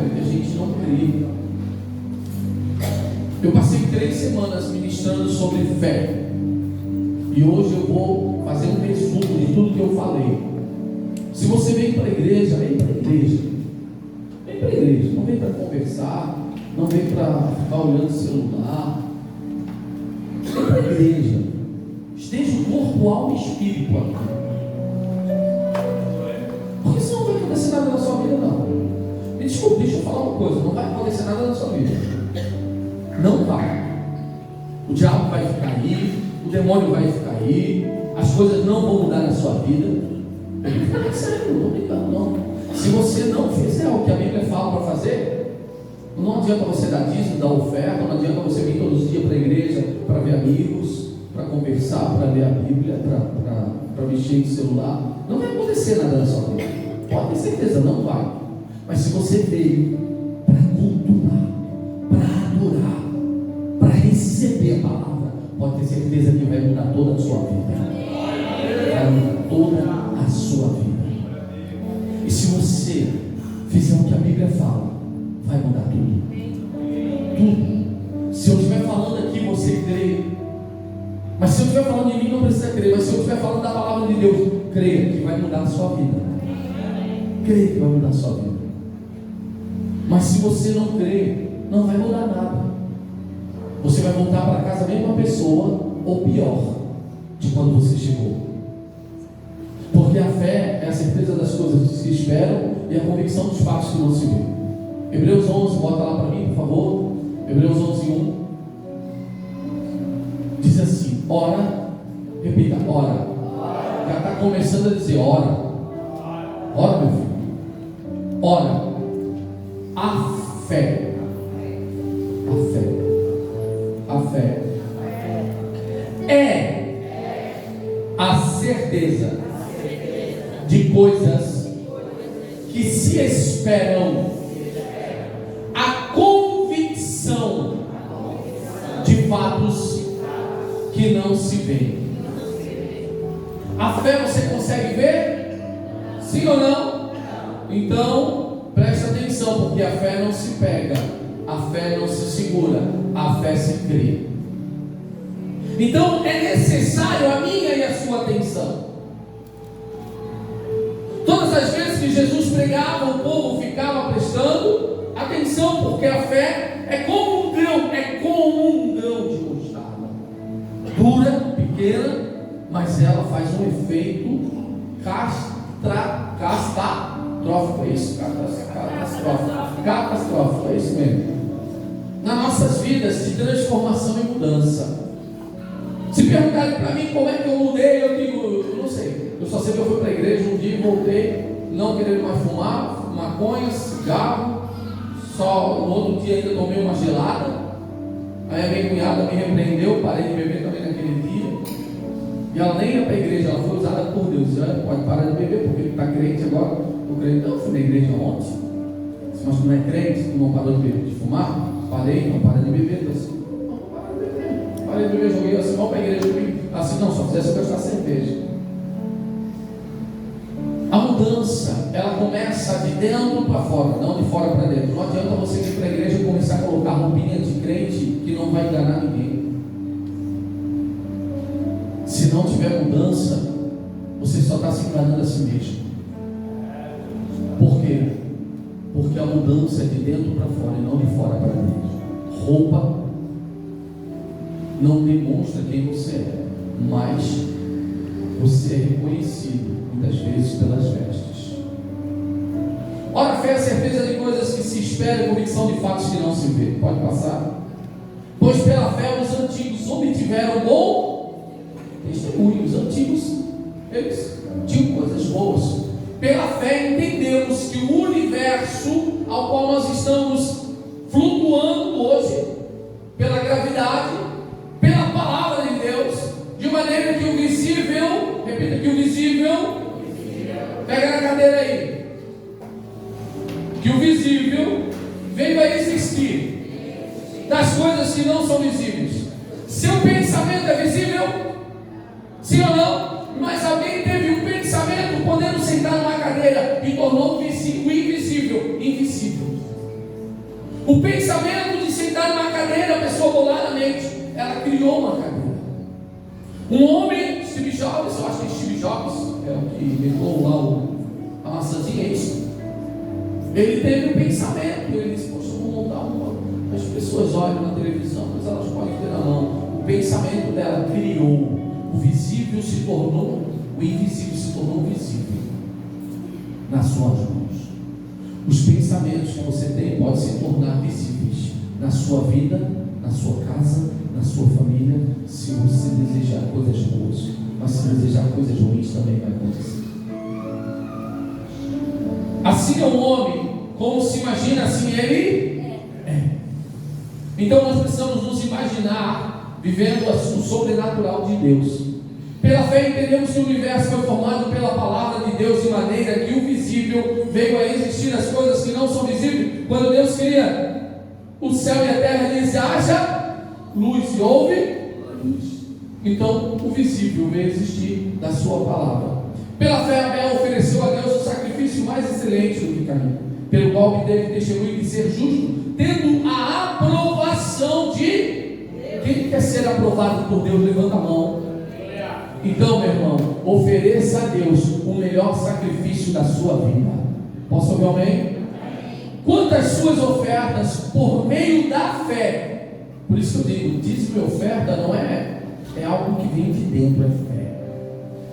muita gente não crê. Eu passei 3 semanas ministrando sobre fé. E hoje eu vou fazer um resumo de tudo que eu falei. Se você vem para a igreja, vem para a igreja. Vem para a igreja, não vem para conversar, não vem para ficar olhando o celular. Vem para a igreja. Esteja o corpo, alma e espírito aqui. Porque senão não vai acontecer nada na sua vida, não. Me desculpe, deixa eu falar uma coisa, não vai acontecer nada na sua vida. Não vai. O diabo vai ficar aí, o demônio vai ficar aí, as coisas não vão mudar na sua vida. É sério, não estou brincando, não. Se você não fizer o que a Bíblia fala para fazer, não adianta você dar dízimo, dar oferta, não adianta você vir todos os dias para a igreja para ver amigos, para conversar, para ler a Bíblia, para mexer no celular. Não vai acontecer nada na sua vida. Pode ter certeza, não vai. Mas se você veio para cultuar, para adorar, para receber a palavra, pode ter certeza que vai mudar toda a sua vida. Vai mudar toda a sua vida. E se você fizer o que a Bíblia fala, vai mudar tudo. Tudo. Se eu estiver falando aqui, você crê. Mas se eu estiver falando de mim, não precisa crer. Mas se eu estiver falando da palavra de Deus, creia que vai mudar a sua vida. Creia que vai mudar a sua vida. Mas se você não crê, não vai mudar nada. Você vai voltar para casa a mesma pessoa, ou pior, de quando você chegou. Porque a fé é a certeza das coisas que se esperam e a convicção dos fatos que não se vê. Hebreus 11, bota lá para mim, por favor. Hebreus 11, 1. Diz assim: ora, repita, ora. Já está começando a dizer ora. Ora, meu filho. Ora, a fé. A fé. A fé é a certeza de coisas que se esperam, a convicção de fatos que não se veem. A fé você consegue ver? Sim ou não? Então, preste atenção, porque a fé não se pega, a fé não se segura, a fé se crê. Então, é necessário a minha e a sua atenção. Todas as vezes que Jesus pregava, o povo ficava prestando atenção, porque a fé é como um grão de mostarda, dura, pequena, mas ela faz um efeito catastrófico, é isso? Catastrófico, é isso mesmo. Nas nossas vidas de transformação e mudança. Se perguntarem para mim como é que eu mudei, eu digo, eu não sei. Eu só sei que eu fui para a igreja um dia e voltei, não querendo mais fumar, maconha, cigarro. Só no outro dia ainda tomei uma gelada. Aí a minha cunhada me repreendeu, parei de beber também naquele dia. E ela nem ia para a igreja, ela foi usada por Deus. Já pode parar de beber, porque está crente agora. Estou crente, eu fui na igreja ontem. Mas tu não é crente, tu não parou de fumar? Parei, não para de beber. Então, assim, não para de beber. Parei de beber, joguei assim, vamos para a igreja comigo. Assim, não, só fizesse eu gastar cerveja. A mudança, ela começa de dentro para fora, não de fora para dentro. Não adianta você ir para a igreja e começar a colocar roupinha de crente que não vai enganar ninguém. Se não tiver mudança, você só está se enganando a si mesmo. Por quê? Porque a mudança é de dentro para fora e não de fora para dentro. Roupa não demonstra quem você é, mas você é reconhecido muitas vezes pelas vestes. Ora, fé é a certeza de coisas que se esperam e convicção de fatos que não se vê. Pode passar. Pois pela fé os antigos obtiveram bom testemunho. Os antigos, eles tinham coisas boas. Pela fé entendemos que o universo ao qual nós estamos flutuando hoje, pela gravidade, pela palavra de Deus, de maneira que o visível, repita, que o visível, pega na cadeira aí, que o visível veio a existir das coisas que não são visíveis. Seu pensamento é visível? Sim ou não? Mas alguém teve um pensamento podendo sentar numa cadeira e tornou o invisível invisível. O pensamento de sentar numa cadeira, a pessoa boladamente, ela criou uma cadeira. Um homem, Steve Jobs, eu acho que Steve Jobs é o que levou lá a maçãzinha, é isso. Ele teve um pensamento, ele disse: poxa, eu vou montar uma. As pessoas olham na televisão, mas elas podem ter na mão. O pensamento dela criou. O visível se tornou, o invisível se tornou visível nas suas mãos. Os pensamentos que você tem podem se tornar visíveis na sua vida, na sua casa, na sua família, se você desejar coisas boas. Mas se desejar coisas ruins também vai acontecer. Assim é o homem, como se imagina, assim ele é. Então nós precisamos nos imaginar vivendo o sobrenatural de Deus. Pela fé entendemos que o universo foi formado pela palavra de Deus, de maneira que o visível veio a existir as coisas que não são visíveis. Quando Deus cria o céu e a terra, ele diz: haja luz, e houve luz. Então o visível veio a existir da sua palavra. Pela fé Abel ofereceu a Deus o sacrifício mais excelente do que Caim, pelo qual obteve testemunho de ser justo, tendo a aprovação de... Quem quer ser aprovado por Deus, levanta a mão. Então, meu irmão, ofereça a Deus o melhor sacrifício da sua vida. Posso ouvir um amém? Quanto às suas ofertas, por meio da fé. Por isso que eu digo, dízimo e oferta não é algo que vem de dentro, é fé.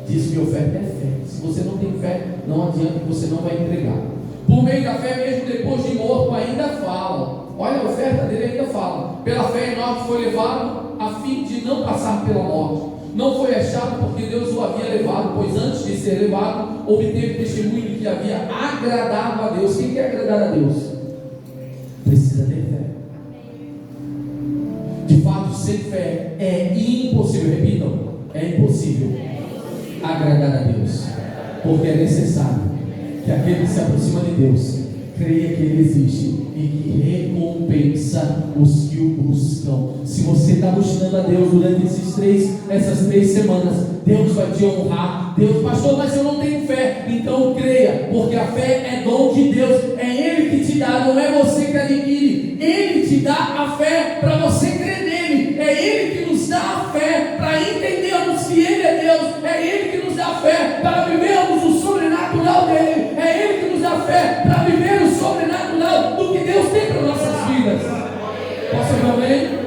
Dízimo e oferta é fé. Se você não tem fé, não adianta, que você não vai entregar. Por meio da fé, mesmo depois de morto, ainda fala. Olha, a oferta dele ainda fala. Pela fé, Enoque foi levado a fim de não passar pela morte. Não foi achado porque Deus o havia levado, pois antes de ser levado, obteve testemunho de que havia agradado a Deus. Quem quer agradar a Deus? Precisa ter fé. De fato, sem fé é impossível, repitam, é impossível agradar a Deus, porque é necessário que aquele que se aproxima de Deus creia que Ele existe e que recompensa os que o buscam. Se você está buscando a Deus durante essas 3 semanas, Deus vai te honrar. Deus, pastor, mas eu não tenho fé. Então creia, porque a fé é dom de Deus. É Ele que te dá, não é você que adquire. Ele te dá a fé para você crer nele. É Ele que nos dá a fé para entendermos que Ele é Deus. É Ele que nos dá a fé para vivermos o sobrenatural dele. É Ele que nos dá a fé para viver o sobrenatural do que Deus tem para nossas vidas. Posso ver amém?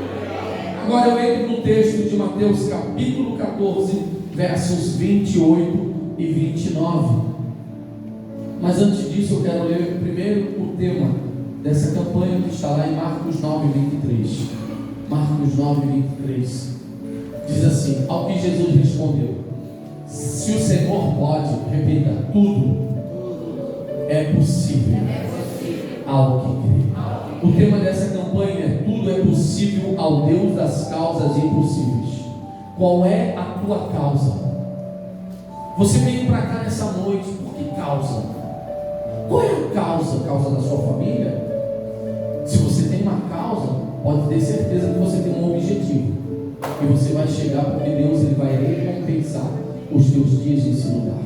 Agora eu entro no texto de Mateus capítulo 14, versos 28 e 29. Mas antes disso eu quero ler primeiro o tema dessa campanha que está lá em Marcos 9, 23. Marcos 9, 23. Diz assim: ao que Jesus respondeu: se o Senhor pode, repita, tudo é possível ao que crê. O tema dessa campanha é: tudo é possível ao Deus das causas impossíveis. Qual é a tua causa? Você veio para cá nessa noite, por que causa? Qual é a causa? Causa da sua família? Se você tem uma causa, pode ter certeza que você tem um objetivo, e você vai chegar, porque Deus ele vai recompensar os teus dias nesse lugar.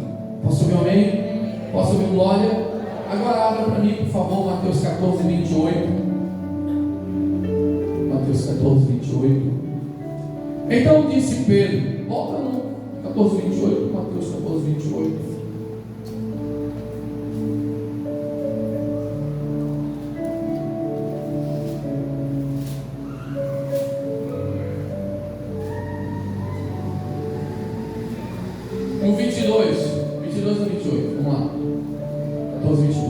Posso ouvir um amém? Posso ouvir glória? Agora abra para mim, por favor, Mateus 14, 28. Mateus 14, 28. Então disse Pedro, volta no 14, 28, Mateus 14, 28. Um 22 a 28, vamos lá. 14, 22.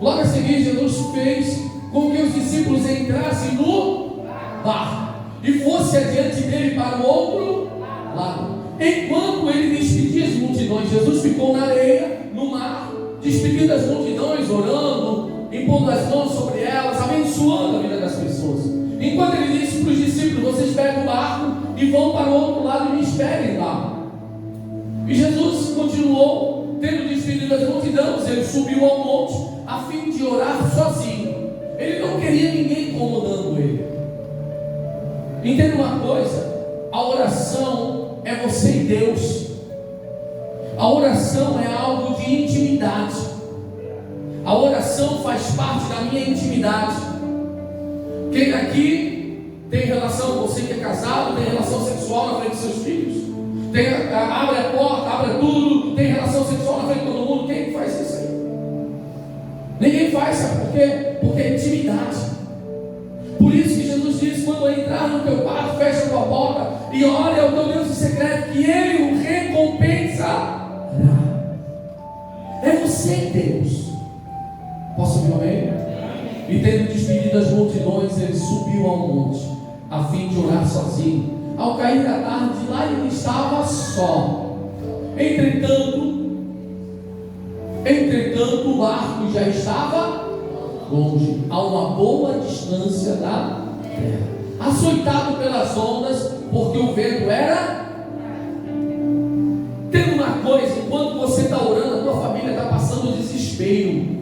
Logo a seguir, Jesus fez com que os discípulos entrassem no barco e fosse adiante dele para o outro lado. Enquanto ele despedia as multidões, Jesus ficou na areia, no mar, despedindo as multidões, orando, impondo as mãos sobre elas, abençoando a vida das pessoas. Enquanto ele disse para os discípulos: vocês pegam o barco e vão para o outro lado e me esperem lá. E Jesus continuou, tendo despedido as multidões, ele subiu ao monte a fim de orar sozinho. Ele não queria ninguém incomodando ele. Entenda uma coisa: a oração é você e Deus. A oração é algo de intimidade. A oração faz parte da minha intimidade. Quem aqui tem relação, você que é casado, tem relação sexual na frente dos seus filhos? Abre a porta, abre tudo, tem relação sexual na frente de todo mundo? Quem faz isso aí? Ninguém faz, sabe por quê? Porque é intimidade. Por isso que Jesus diz: quando entrar no teu quarto, fecha a tua porta e olha ao teu Deus em secreto, que Ele o recompensará. É você, Deus. Posso ouvir um amém? E tendo despedido as multidões, ele subiu ao monte, a fim de orar sozinho. Ao cair da tarde, lá ele estava só. Entretanto, o barco já estava longe, a uma boa distância da terra, açoitado pelas ondas, porque o vento era. Tem uma coisa: enquanto você está orando, a tua família está passando desespero.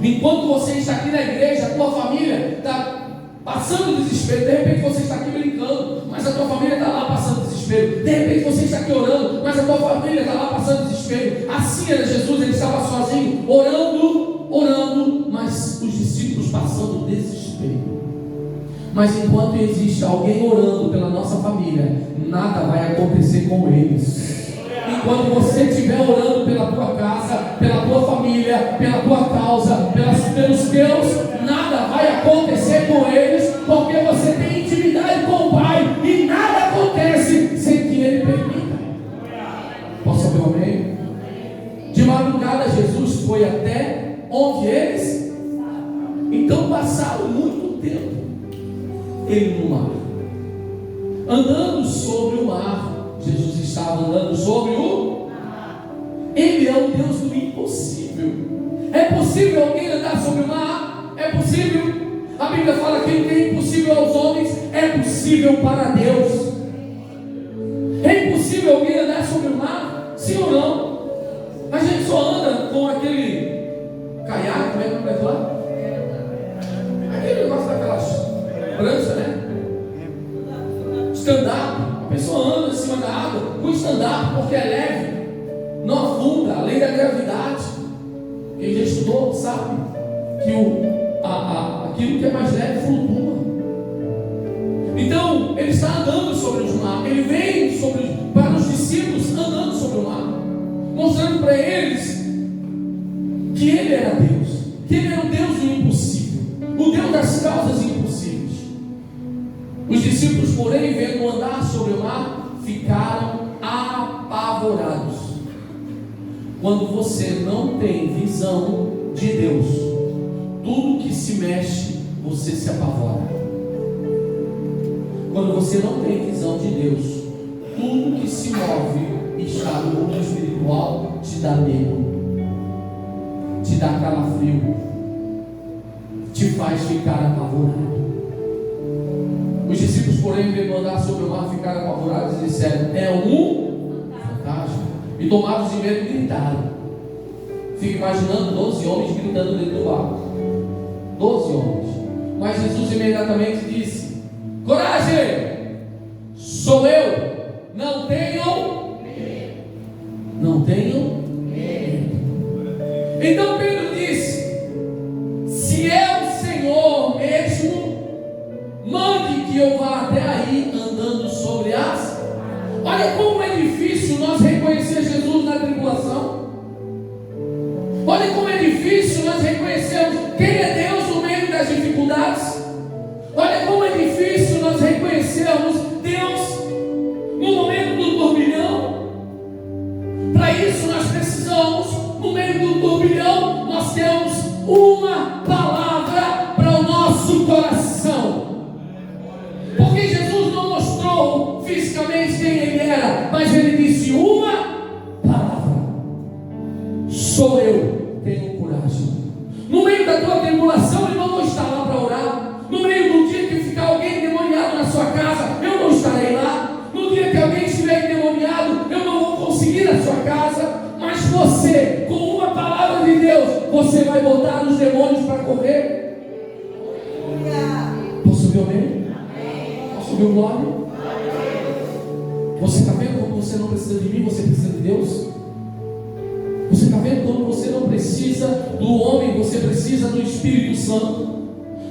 Enquanto você está aqui na igreja, a tua família está passando desespero. De repente você está aqui brincando, mas a tua família está lá passando desespero. De repente você está aqui orando, mas a tua família está lá passando desespero. Assim era Jesus, ele estava sozinho, orando, mas os discípulos passando desespero. Mas enquanto existe alguém orando pela nossa família, nada vai acontecer com eles. Enquanto você estiver orando pela tua casa, pela tua família, pela tua causa, pelos teus, nada vai acontecer com eles, porque você tem intimidade com o Pai e nada acontece sem que Ele permita. Posso ouvir um amém? De madrugada Jesus foi até onde eles. Então passaram muito tempo ele no mar, andando sobre o mar. Jesus estava andando sobre o mar. Ele é o Deus do impossível. É possível alguém andar sobre o mar? É possível. A Bíblia fala que o que é impossível aos homens é possível para Deus. É impossível alguém andar sobre o mar? Sim ou não? A gente só anda com aquele caiaque, como é que vai falar? Aquele negócio daquelas pranchas, né? Stand-up. A pessoa anda em cima da água com stand-up porque é leve, não afunda, além da gravidade. Quem já estudou sabe que aquilo que é mais leve flutua. Então ele está andando sobre o mar. Ele vem para os discípulos andando sobre o mar, mostrando para eles que ele era Deus, que ele era o Deus do impossível, o Deus das causas impossíveis. Os discípulos, porém, vendo andar sobre o mar, ficaram apavorados. Quando você não tem visão de Deus, tudo que se mexe, você se apavora. Quando você não tem visão de Deus, tudo que se move e está no mundo espiritual te dá medo, te dá calafrio, te faz ficar apavorado. Os discípulos, porém, vendo andar sobre o mar, ficaram apavorados e disseram: é um fantasma. E tomados de medo, gritaram. Fica imaginando 12 homens gritando dentro do barco. 12 homens. Mas Jesus imediatamente disse: coragem, sou eu, não tenham medo. Não tenham medo. Então Pedro disse: se é o Senhor mesmo, mande que eu vá até aí andando sobre as. Olha como é difícil nós reconhecer Jesus na tribulação. Olha como é difícil nós reconhecermos quem é Deus no meio das dificuldades. Olha como é difícil nós reconhecermos Deus no momento do turbilhão. Para isso nós precisamos, no meio do turbilhão, nós temos uma palavra para o nosso coração. Porque Jesus não mostrou fisicamente quem ele era, mas ele disse uma palavra: sou eu, tenho coragem. No meio da tua tribulação, eu não vou estar lá para orar. No meio do dia que ficar alguém endemoniado na sua casa, eu não estarei lá. No dia que alguém estiver endemoniado, eu não vou conseguir a sua casa. Mas você, com uma palavra de Deus, você vai botar os demônios para correr. Posso ouvir amém? Posso ouvir glória? Você está vendo como você não precisa de mim, você precisa de Deus? Você está vendo como você não precisa do homem, você precisa do Espírito Santo?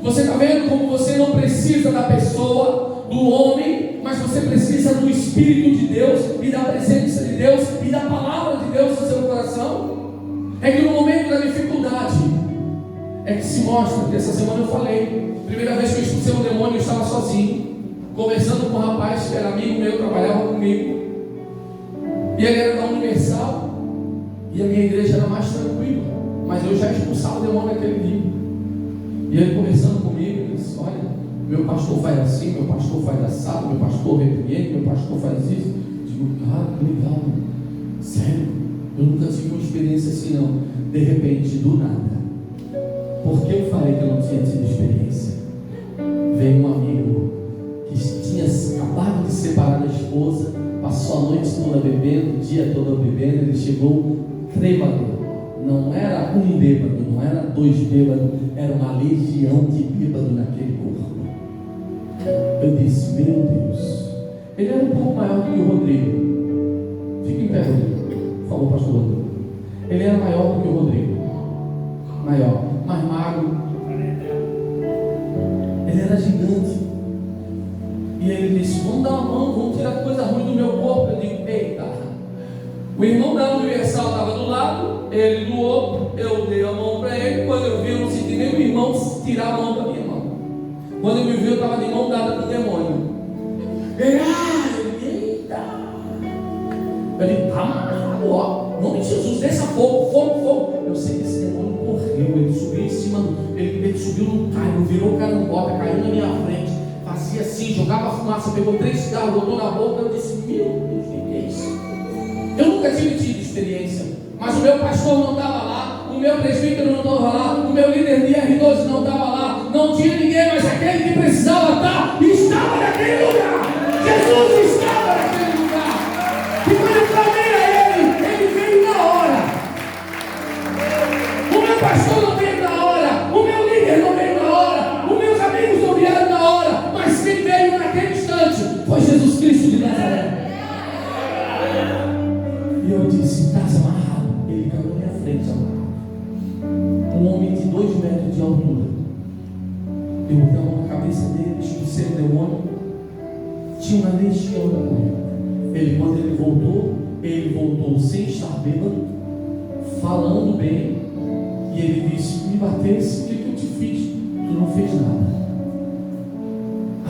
Você está vendo como você não precisa da pessoa, do homem, mas você precisa do Espírito de Deus e da presença de Deus e da palavra de Deus no seu coração? É que no momento da dificuldade é que se mostra, que essa semana eu falei, primeira vez que eu expulsei um demônio, eu estava sozinho, conversando com um rapaz que era amigo meu, trabalhava comigo, e ele era da Universal, e a minha igreja era mais tranquila, mas eu já expulsava o demônio naquele dia. E ele conversando comigo, ele disse: olha, meu pastor faz assim, meu pastor faz assado, meu pastor repreende, meu pastor faz isso. Eu digo: ah, que legal, sério, eu nunca tive uma experiência assim não. De repente, do nada, porque eu falei que eu não tinha tido experiência, veio um amigo que tinha acabado de separar da esposa, passou a noite toda bebendo, o dia todo bebendo, ele chegou trêbado. Não era um bêbado, não era dois bêbados, era uma legião de bêbado naquele corpo. Eu disse: meu Deus. Ele era um pouco maior do que o Rodrigo. Fica em pé, Rodrigo. Falou o pastor Rodrigo. Ele era maior do que o Rodrigo. Maior, mais magro. Ele era gigante. E ele disse: vamos dar uma mão, vamos tirar coisa ruim do meu corpo. Eu digo: eita. O irmão da Universal estava do lado, ele do outro, eu dei a mão para ele. Quando eu vi, eu não senti nem o irmão tirar a mão da minha mão. Quando ele me viu, eu estava de mão dada com o demônio. Eita! Eu disse: tá amarrado, ó, em nome de Jesus, desça fogo, fogo, fogo. Eu sei que esse demônio correu, ele subiu em cima, ele subiu no carro, virou o cara no bota, caiu na minha frente, fazia assim, jogava fumaça, pegou 3 cigarros, botou na boca. Eu disse: meu Deus, o que é isso? Eu nunca tive tido experiência, mas o meu pastor não estava lá, o meu presbítero não estava lá, o meu líder de R12 não estava lá, não tinha ninguém, mas aquele que precisava estar, estava naquele lugar. Jesus estava naquele lugar. E quando eu clamei a ele veio na hora. O meu pastor não veio na hora, o meu líder não veio na hora, os meus amigos não vieram na hora, mas quem veio naquele instante foi Jesus Cristo de Nazaré. E eu disse: estás amarrado. Ele caiu na minha frente amarrado. Um homem de 2 metros de altura. Eu botei a mão na cabeça dele, expulsei o demônio. Tinha uma legião da coisa. Quando ele voltou sem estar bêbado, falando bem. E ele disse: me batesse, o que eu te fiz? Tu não fez nada.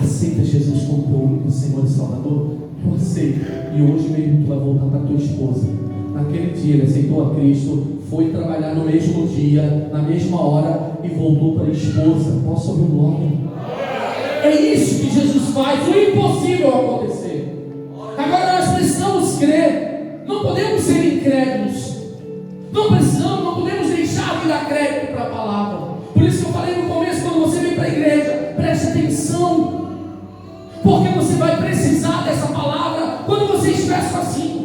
Aceita Jesus como teu único Senhor e Salvador? Eu aceito. E hoje mesmo tu vai voltar para tua esposa. Naquele dia ele aceitou a Cristo, foi trabalhar no mesmo dia, na mesma hora, e voltou para a esposa. Posso ouvir o nome? É isso que Jesus faz, o impossível acontecer. Agora nós precisamos crer, não podemos ser incrédulos, não podemos deixar de dar crédito para a palavra. Por isso que eu falei no começo, quando você vem para a igreja, preste atenção, porque você vai precisar dessa palavra quando você estiver sozinho.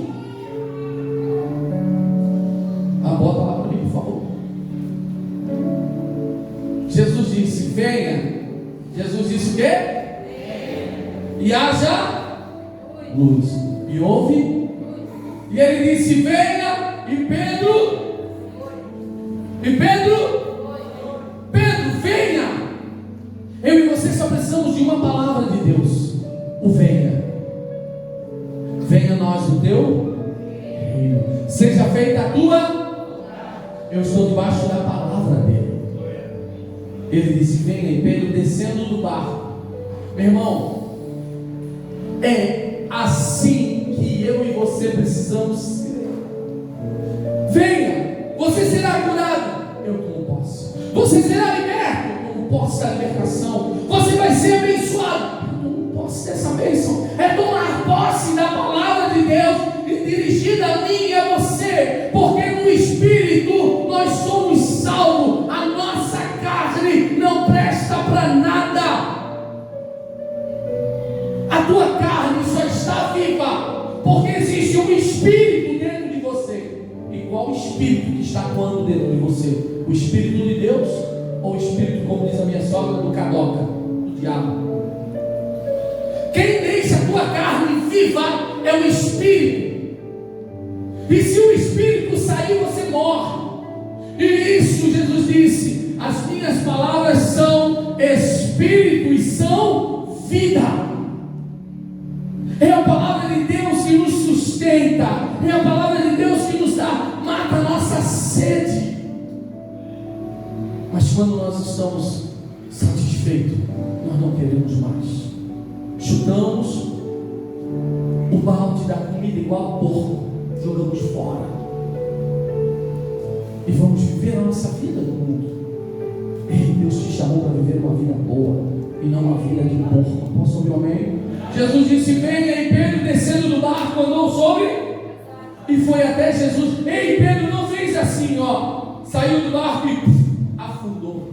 Bota lá para mim, por favor. Jesus disse: venha. Jesus disse o quê? E haja luz. E houve. E ele disse: venha. E Pedro, venha. Eu e você só precisamos de uma palavra de Deus. O venha. Venha nós o teu reino. Seja feita a tua. Eu estou debaixo da palavra dele. Ele disse: venha. E Pedro descendo do barco. Meu irmão, é assim que eu e você precisamos ser. Venha. Você será curado. Eu tomo posse. Você será liberto. Eu tomo posse da libertação. Você vai ser abençoado. Eu tomo posse dessa bênção. É tomar posse da palavra de Deus dirigida a mim e a você, porque no Espírito nós somos salvos. A nossa carne não presta para nada. A tua carne só está viva porque existe um Espírito dentro de você. E qual Espírito que está atuando dentro de você? O Espírito de Deus ou o Espírito, como diz a minha sogra, do cadoca, do diabo? Quem deixa a tua carne viva é o Espírito. E se o Espírito sair, você morre. E isso Jesus disse: as minhas palavras são espírito Mas quando nós estamos satisfeitos, nós não queremos mais. Chutamos o balde da comida igual a porco, jogamos fora e vamos viver a nossa vida no mundo. Ei, Deus te chamou para viver uma vida boa e não uma vida de porco. Posso ouvir um amém? Jesus disse: venha. E Pedro, descendo do barco, andou sobre e foi até Jesus. Ei, Pedro não fez assim, ó, saiu do barco e afundou.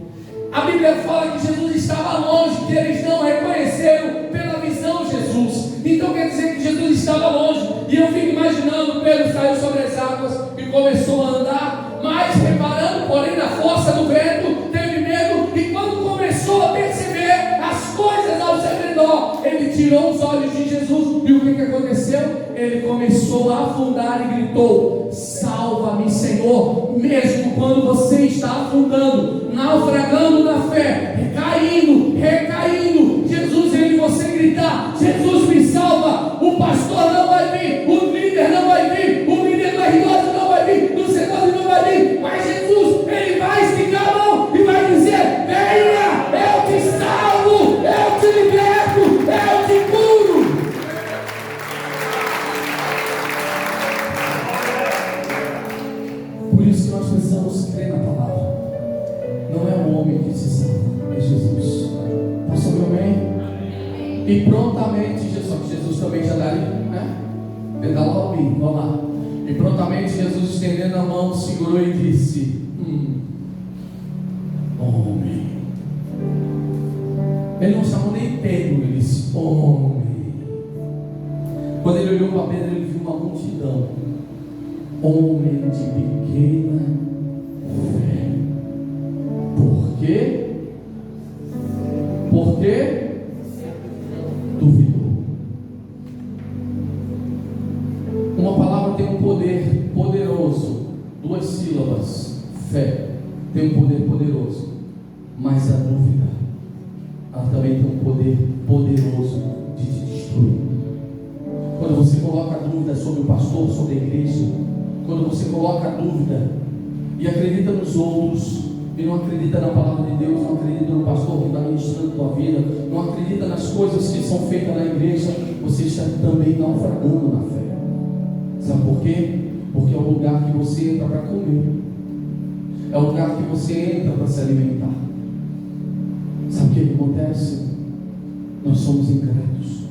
A Bíblia fala que Jesus estava longe, que eles não reconheceram pela visão Jesus. Então quer dizer que Jesus estava longe. E eu fico imaginando, Pedro saiu sobre as águas e começou a andar, mas reparando, porém, na força do vento, teve medo, e quando começou a perceber as coisas ao seu redor, ele tirou os olhos de Jesus, e o que aconteceu? Ele começou a afundar e gritou: salva-me, Senhor. Mesmo quando você está afundando, naufragando na fé, recaindo, Jesus, ele você gritar: Jesus me salva, o pastor não vai vir, o líder não vai vir, o menino idoso não vai vir, o Senhor não vai vir, mas Jesus, ele vai esticar a mão e vai dizer: venha, eu te salvo, eu te liberto, eu te curo. Por isso que nós precisamos crer na palavra. Não é o homem que se salva, é Jesus. Posso ouvir amém? E prontamente Jesus também já daria, né? Pedalou bem, vamos lá. E prontamente Jesus, estendendo a mão, segurou e disse: homem. Ele não chamou nem Pedro, ele disse: homem. Quando ele olhou para Pedro, ele viu uma multidão. Homem de pequena fé. Por quê? Porque duvidou. Uma palavra tem um poder poderoso. 2 sílabas. Fé tem um poder poderoso. Mas a dúvida, ela também tem um poder poderoso de te destruir. Quando você coloca a dúvida sobre o pastor, sobre a igreja, quando você coloca a dúvida e acredita nos outros, e não acredita na palavra de Deus, não acredita no pastor que está ministrando a tua vida, não acredita nas coisas que são feitas na igreja, você está também naufragando na fé. Sabe por quê? Porque é o lugar que você entra para comer, é o lugar que você entra para se alimentar. Sabe o que acontece? Nós somos ingratos,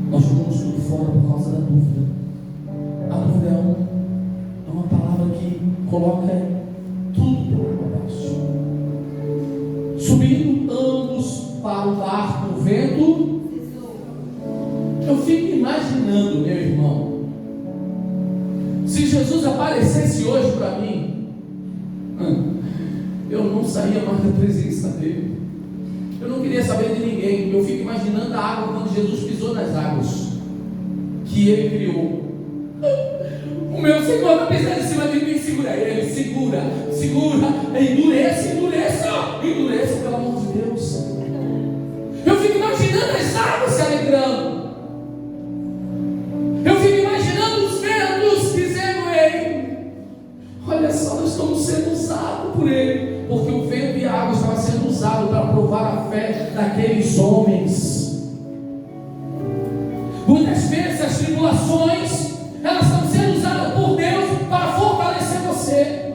nós jogamos tudo fora por causa da dúvida. A dúvida é uma palavra que coloca tudo para baixo. Subindo ambos para o barco, o vento. Eu fico imaginando, meu irmão, se Jesus aparecesse hoje para mim, eu não saía mais da presença dele. Eu não queria saber de ninguém. Eu fico imaginando a água quando Jesus pisou nas águas que ele criou. O meu Senhor está pisando em cima de mim, segura ele, segura, endurece, pelo amor de Deus. Eu fico imaginando as águas se alegrando. Eu fico imaginando os ventos dizendo: ei, olha só, nós estamos sendo usados por ele, porque o vento e a água estavam sendo usados para provar a fé daqueles homens. Muitas vezes as tribulações, elas estão sendo usadas por Deus para fortalecer você.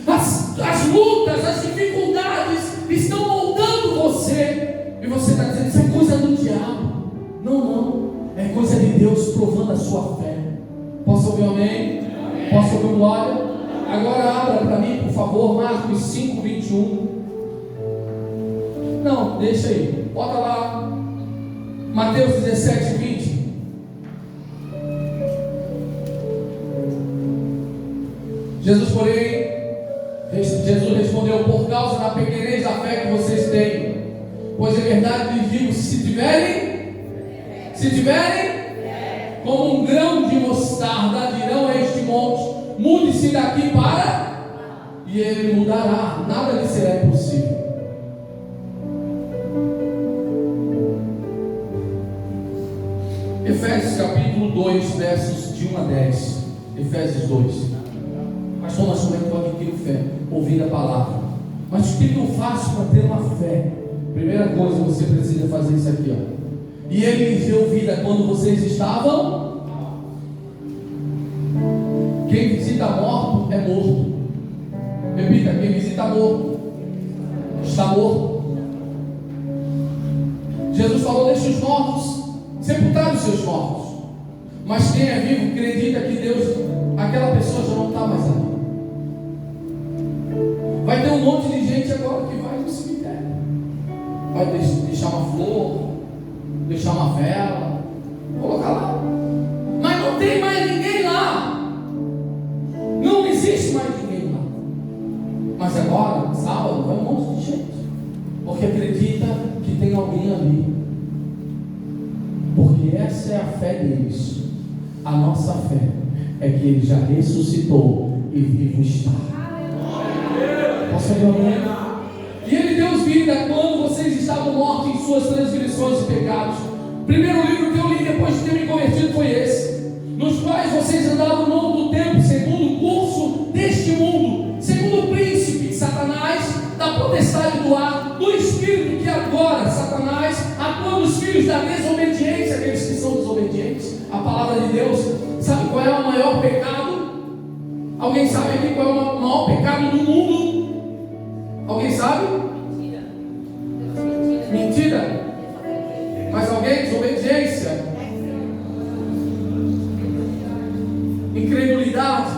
As lutas, as dificuldades estão moldando você. E você está dizendo: isso é coisa do diabo. Não, é coisa de Deus provando a sua fé. Posso ouvir amém? Posso ouvir glória? Agora abra para mim, por favor, Marcos 5, 21. Não, deixa aí, bota lá Mateus 17, 20. Jesus respondeu: por causa da pequenez da fé que vocês têm. Pois é verdade lhes digo, se tiverem como um grão de mostarda, dirão a este monte: mude-se daqui para, e ele mudará, nada lhe será impossível. Efésios capítulo 2, versos de 1 a 10. Efésios 2. Pastor, nós somos aqui no fé. ouvir a palavra. Mas o que eu faço para ter uma fé? Primeira coisa, você precisa fazer isso aqui, ó. E ele lhes deu vida quando vocês estavam. Quem visita morto é morto. Repita, quem visita morto está morto. Jesus falou: deixa os mortos sepultar os seus mortos. Mas quem é vivo acredita que Deus, aquela pessoa já não está mais ali. Vai ter um monte de gente agora que vai no cemitério, vai deixar uma flor, deixar uma vela, colocar lá. Mas não tem mais ninguém lá. Não existe mais ninguém lá. Mas agora, sábado, vai um monte de gente, porque acredita que tem alguém ali. Porque essa é a fé deles. A nossa fé é que Ele já ressuscitou e vivo está. Posso fazer uma amém? E Ele deu vida quando vocês estavam mortos em suas transgressões e pecados. O primeiro livro que eu li depois de ter me convertido foi esse, nos quais vocês andavam ao longo do tempo, segundo o curso deste mundo, segundo o príncipe Satanás, da potestade do ar, do espírito que agora Satanás atua nos filhos da desobediência, aqueles que são desobedientes à palavra de Deus. Sabe qual é o maior pecado? Alguém sabe aqui qual é o maior pecado do mundo? Alguém sabe? Mentira. Mais alguém? Desobediência? Incredulidade?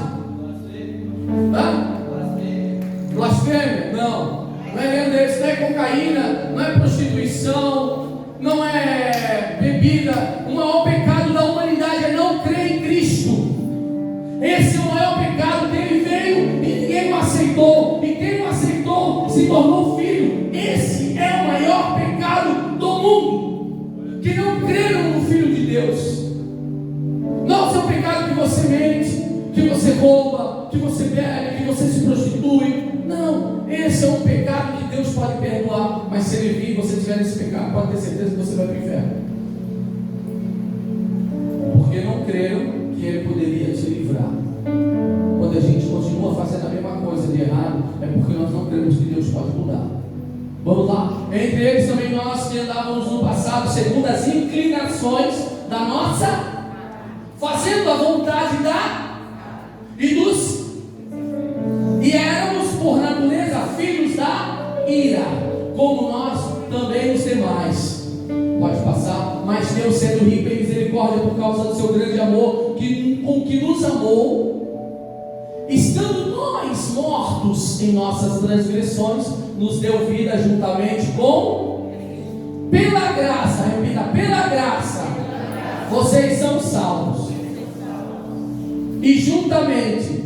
Blasfêmia? Não. Não é nenhum desses. Não é cocaína, não é prostituição, não é bebida. O maior pecado da humanidade é não crer em Cristo. Esse é o maior pecado. Que Ele veio e ninguém o aceitou, e quem o aceitou se tornou filho. Esse é o maior pecado do mundo, que não creram no Filho de Deus. Não é o pecado que você mente, que você rouba, que você bebe, que você se prostitui. Não, esse é um pecado que Deus pode perdoar. Mas se Ele vir e você tiver nesse pecado, pode ter certeza que você vai para o inferno, porque não creram que Ele poderia te livrar. Quando a gente continua fazendo a mesma coisa de errado, é porque nós não cremos que Deus pode mudar. Vamos lá? Entre eles também nós que andávamos no passado segundo as inclinações da nossa, fazendo a vontade e éramos por natureza filhos da ira, como nós também os demais. Pode passar. Mas Deus, sendo rico em misericórdia por causa do seu grande amor com que nos amou, estando nós mortos em nossas transgressões, nos deu vida juntamente com, pela graça, repita, pela graça, vocês são salvos. E juntamente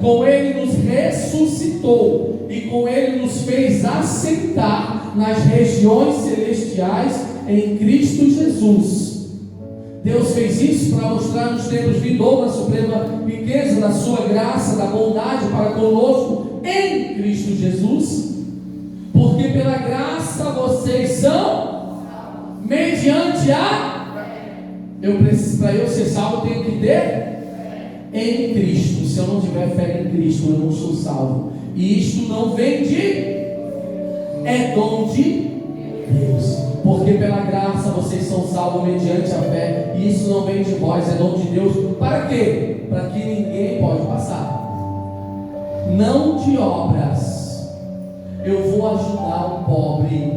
com Ele nos ressuscitou, e com Ele nos fez assentar nas regiões celestiais em Cristo Jesus. Deus fez isso para mostrar nos tempos vindouros a suprema riqueza da sua graça, da bondade para conosco em Cristo Jesus. Porque pela graça vocês são mediante a para eu ser salvo, eu tenho que ter em Cristo. Se eu não tiver fé em Cristo, eu não sou salvo. E isto não vem é dom de Deus. Porque pela graça vocês são salvos mediante a fé. E isso não vem de vós, é dom de Deus. Para quê? Para que ninguém pode passar. Não de obras. Eu vou ajudar um pobre,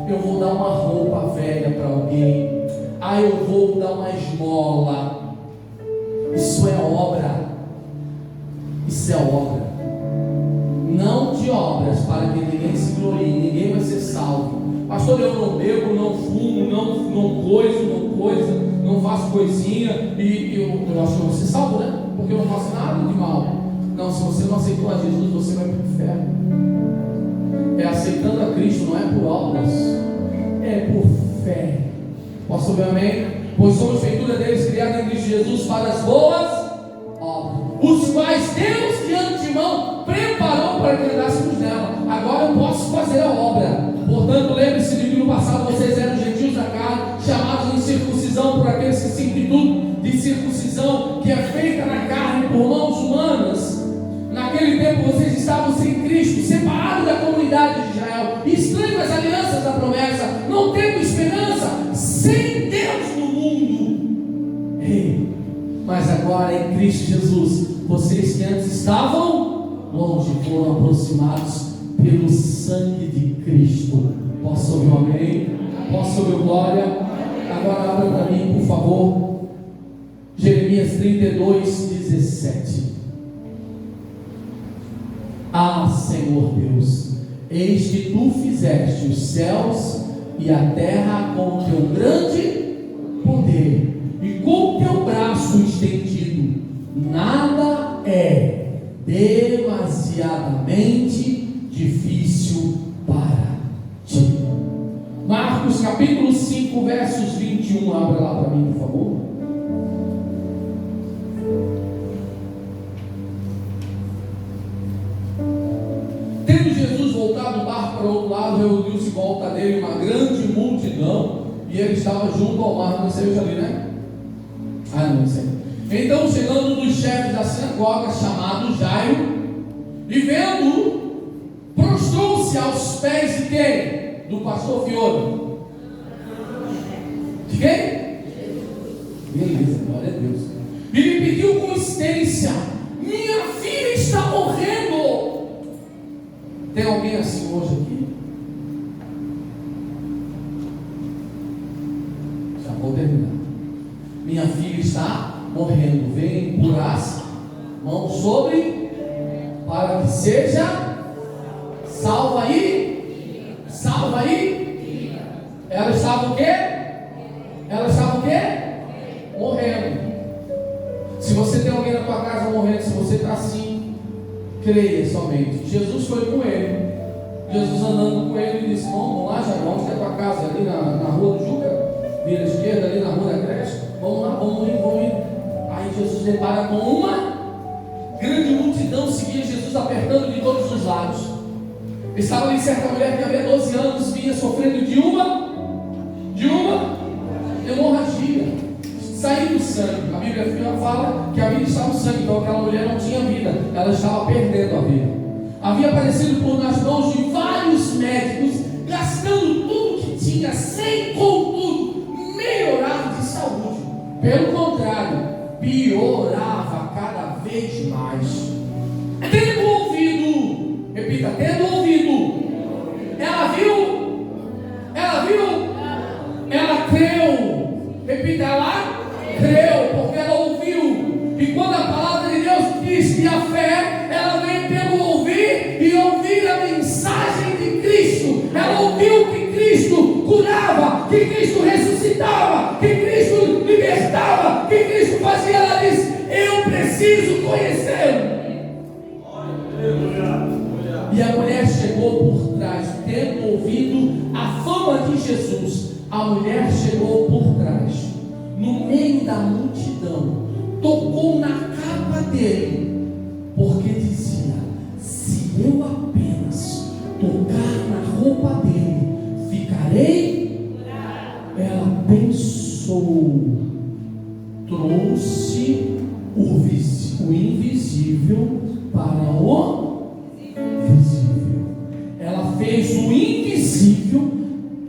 eu vou dar uma roupa velha para alguém, eu vou dar uma esmola. Isso é obra. Isso é obra. Não de obras, para que ninguém se glorie. Ninguém vai ser salvo. Pastor, eu não bebo, não fumo, não coisa, não faço coisinha e eu acho que eu vou ser salvo, né? Porque eu não faço nada de mal. Não, se você não aceitou a Jesus, você vai para o inferno. É aceitando a Cristo, não é por obras, é por fé. Posso ouvir amém? Pois somos feitura deles, criados em Cristo Jesus para as boas obras, os quais Deus de antemão preparou para que andássemos nela. Agora eu posso fazer a obra. Portanto, lembre-se de que no passado vocês eram gentios da carne, chamados de circuncisão por aqueles que se instituem de circuncisão que é feita na carne por mãos humanas. Naquele tempo vocês estavam sem agora em Cristo Jesus, vocês que antes estavam longe foram aproximados pelo sangue de Cristo. Posso ouvir um amém? Posso ouvir glória? Agora abra para mim, por favor, Jeremias 32, 17. Ah, Senhor Deus, eis que tu fizeste os céus e a terra com o teu grande poder e com o teu braço estendido. Nada é demasiadamente difícil para ti. Marcos capítulo 5, versos 21. Abra lá para mim, por favor. Tendo Jesus voltado do barco para o outro lado, reuniu-se em volta dele uma grande multidão, e ele estava junto ao mar. Não sei ali, né? Não sei. Então, chegando um dos chefes da sinagoga, chamado Jairo, e vendo, prostrou-se aos pés de quem? Do pastor Fiore. De quem? Beleza, glória a Deus. E lhe pediu com insistência: minha filha está morrendo. Tem alguém assim hoje aqui? Já vou terminar. Minha filha está morrendo. Vem por as mãos sobre, para que seja salva aí. Salva aí. Ela estava o quê? Ela estava o quê? Morrendo. Se você tem alguém na tua casa morrendo, se você está assim, creia somente. Jesus foi com ele. Jesus andando com ele, ele disse: vamos lá, Jair, onde é a tua casa? Ali na rua do Juca, vira à esquerda, ali na rua da creche. Vamos lá, vamos ir. Aí Jesus depara com uma grande multidão, seguia Jesus apertando de todos os lados. Estava ali certa mulher que havia 12 anos, vinha sofrendo de uma hemorragia, saindo sangue. A Bíblia fala que a vida estava no sangue, então aquela mulher não tinha vida, ela estava perdendo a vida. Havia aparecido por nas mãos de vários médicos, gastando tudo que tinha, sem contudo melhorar de saúde. Pelo contrário, piorava cada vez mais. Tendo ouvido, repita, tendo ouvido, ela viu, ela creu, repita, ela creu, porque ela ouviu. E quando a palavra de Deus diz que a fé, ela vem pelo ouvir e ouvir a mensagem de Cristo. Ela ouviu que Cristo curava, que Cristo ressuscitava, que Cristo libertava, que Cristo fazia. Ela disse: eu preciso conhecê-lo. E a mulher chegou por trás, tendo ouvido a fama de Jesus. A mulher chegou por trás, no meio da multidão, tocou na capa dele, porque dizia: se eu apenas tocar na roupa dele, ficarei. Ela pensou, trouxe o invisível para o visível. Ela fez o invisível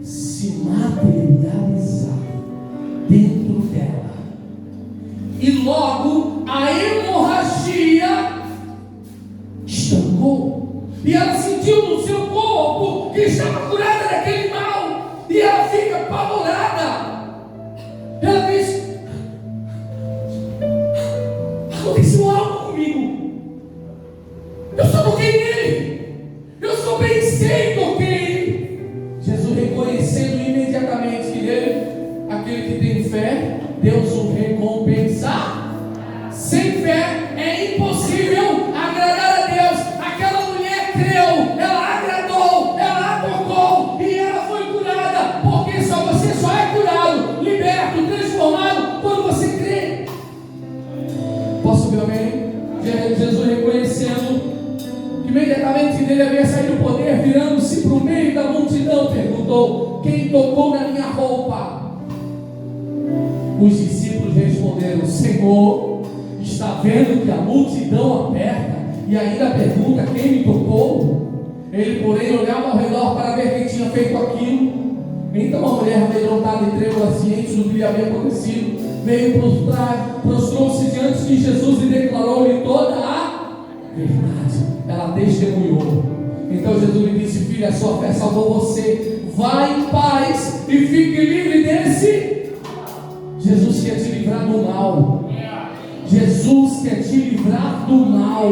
se materializar dentro dela. E logo a hemorragia estancou. E ela sentiu no seu corpo que estava curada daquele mal. E ela fica apavorada. Ela diz: aconteceu algo comigo. Eu só toquei nele. Eu só pensei e toquei nele. Jesus, reconhecendo imediatamente que ele, aquele que tem fé, Deus o recompensar. Sem fé é impossível agradar a Deus. Aquela mulher creu, ela agradou, ela tocou e ela foi curada. Porque você só é curado, liberto, transformado quando você crê. Posso ver amém? Jesus reconhecendo que imediatamente dele havia saído o poder, virando-se para o meio da multidão, perguntou: quem tocou na minha roupa? Os discípulos responderam: Senhor, está vendo que a multidão aperta e ainda pergunta quem me tocou? Ele, porém, olhava ao redor para ver quem tinha feito aquilo. Então a mulher, amedrontada e trêmula, ciente do que lhe havia acontecido, veio prostrou-se diante de Jesus e declarou-lhe toda a verdade. Ela testemunhou. Então Jesus lhe disse: filha, a sua fé salvou você. Vai em paz e fique livre desse. Jesus quer te livrar do mal. Jesus quer te livrar do mal.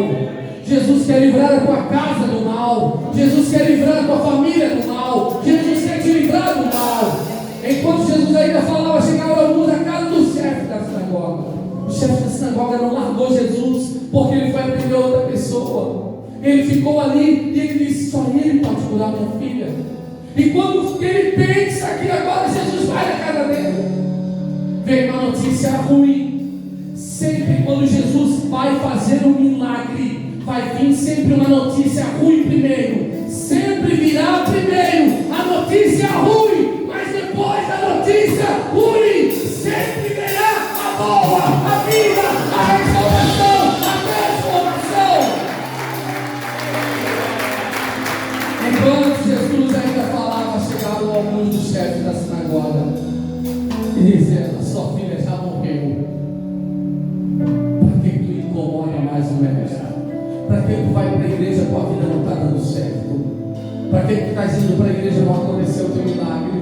Jesus quer livrar a tua casa do mal. Jesus quer livrar a tua família do mal. Jesus quer te livrar do mal. Enquanto Jesus ainda falava, chegaram alguns à casa do chefe da sinagoga. O chefe da sinagoga não largou Jesus, porque ele foi aprender outra pessoa. Ele ficou ali e ele disse: só ele pode curar minha filha. E quando ele pensa que agora Jesus vai na casa dele, vem uma notícia ruim. Sempre quando Jesus vai fazer um milagre, vai vir sempre uma notícia ruim primeiro. Sempre virá primeiro a notícia ruim, mas depois da notícia ruim, sempre virá a boa, a vida, a restauração, a transformação. Enquanto Jesus ainda falava, chegaram alguns dos chefes da sinagoga e dizendo: sua filha já morreu. Para que tu incomoda mais o mestre? Para que tu vai para a igreja, tua vida não está dando certo? Para que tu estás indo para a igreja, não aconteceu o teu milagre?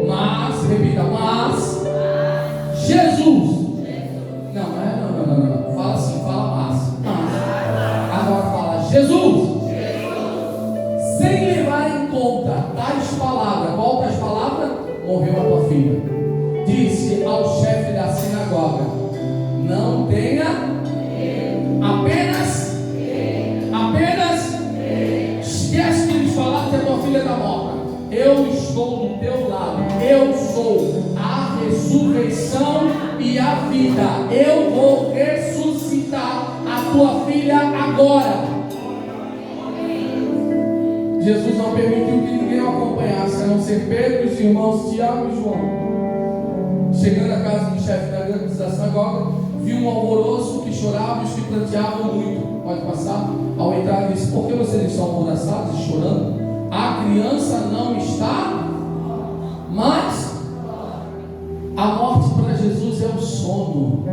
Mas, repita, mas Jesus. Não. Fala assim, fala mas. Agora fala Jesus. Sem levar em conta tais palavras. Qual tais palavras? Morreu a tua filha. Disse ao chefe da sinagoga: não tenha apenas esquece que eles falaram que a tua filha está morta. Eu estou do teu lado. Eu sou a ressurreição e a vida. Eu vou ressuscitar a tua filha agora. Jesus não permitiu que ninguém o acompanhasse, a não ser Pedro e os irmãos Tiago e João. Chegando à casa do chefe da sinagoga, viu um alvoroço, que chorava e os que planteavam muito. Pode passar. Ao entrar, ele disse: por que vocês estão amordaçados e chorando? A criança não está, mas a morte para Jesus é o sono.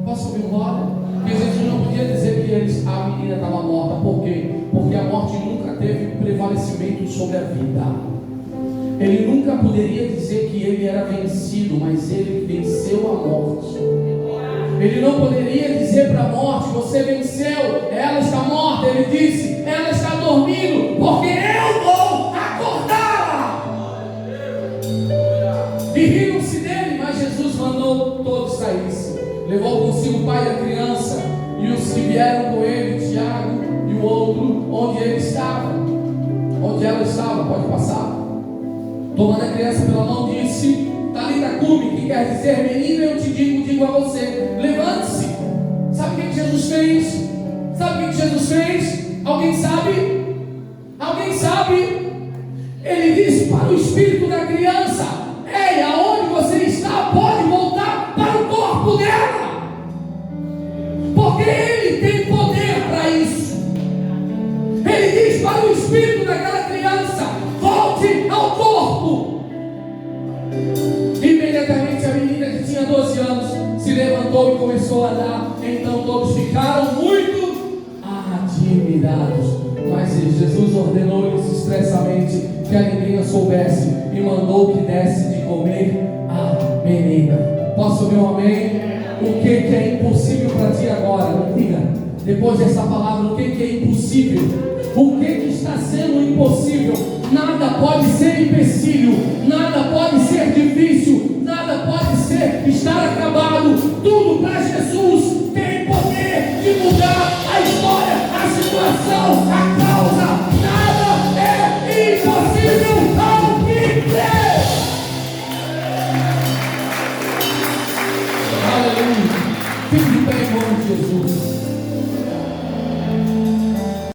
Posso ouvir um glória? Porque Jesus não podia dizer que a menina estava morta. Por quê? Porque a morte nunca teve prevalecimento sobre a vida. Ele nunca poderia dizer que ele era vencido, mas ele venceu a morte. Ele não poderia dizer para a morte: você venceu, ela está morta. Ele disse: ela está dormindo, porque eu vou acordá-la. E riram-se dele, mas Jesus mandou todos saíssem. Levou consigo o pai da criança e os que vieram com ele, Tiago e o outro, onde ele estava, onde ela estava. Pode passar. Tomando a criança pela mão, disse: Talita cumi, que quer dizer: menina, eu te digo a você, levante-se. Sabe o que Jesus fez? Sabe o que Jesus fez? Alguém sabe? Alguém sabe? Ele disse para o espírito da criança: ei, aonde você está, pode voltar para o corpo dela, porque ele tem poder para isso. Ele diz para o espírito daquela criança: volte ao corpo. Imediatamente a menina, que tinha 12 anos, se levantou e começou a andar. Então todos ficaram muito admirados. Mas Jesus ordenou-lhes expressamente que a ninguém soubesse e mandou que desse de comer a menina. Posso ouvir um amém? O que é impossível para ti agora? Diga, depois dessa palavra, o que é impossível? O que está sendo impossível? Nada pode ser empecilho, nada pode